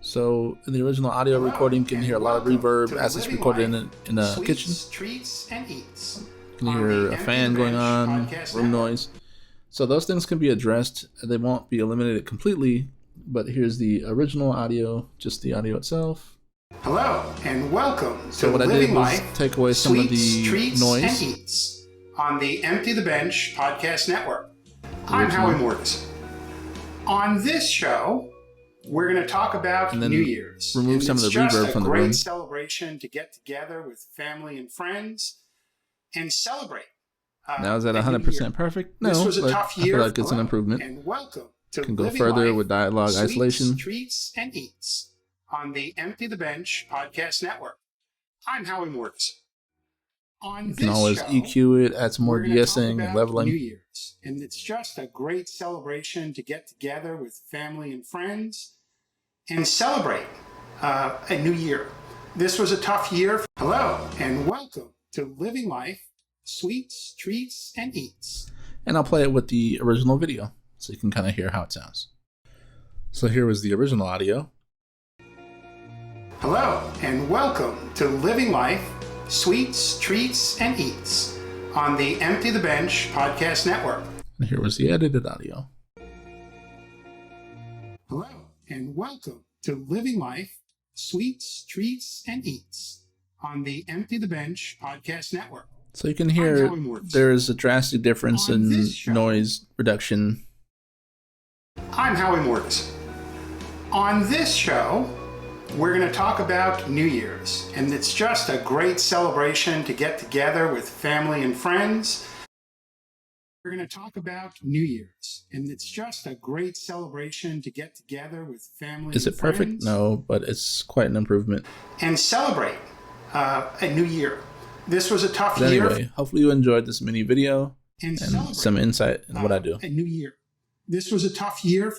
So in the original audio recording, you can hear a lot of reverb as it's recorded in a kitchen. Treats and eats. You can hear a fan going on, room noise. So those things can be addressed. They won't be eliminated completely, but here's the original audio, just the audio itself. Hello and welcome So to what I did Living was Life, take away some of the Treats noise. and Eats on the Empty the Bench podcast network. I'm Howie Mortis. On this show, we're going to talk about And then New Year's. remove some of the reverb from the room. It's just a great celebration to get together with family and friends and celebrate. Now is that 100% perfect? No, This was a but tough I year. feel like it's an improvement. And welcome to Can go Living further Life, with dialogue Sweets, isolation. Treats, and Eats on the Empty the Bench podcast network. I'm Howie Mortis. On You this can always show, EQ it, add some more we're gonna talk de-essing and about leveling. New Year's, and it's just a great celebration to get together with family and friends and celebrate a new year. This was a tough year. Hello and welcome to Living Life, Sweets, Treats, and Eats. And I'll play it with the original video so you can kind of hear how it sounds. So here was the original audio. Hello and welcome to Living Life, Sweets, Treats, and Eats on the Empty the Bench podcast network. And here was the edited audio. Hello and welcome to Living Life, Sweets, Treats, and Eats on the Empty the Bench podcast network. So you can hear there's a drastic difference in noise reduction. I'm Howie Mortis. On this show, we're going to talk about New Year's, and it's just a great celebration to get together with family and friends. We're going to talk about New Year's, and it's just a great celebration to get together with family and friends. Is it perfect? No, but it's quite an improvement. And celebrate a new year. This was a tough But year. anyway, hopefully you enjoyed this mini video and some insight in what I do. A new year. This was a tough year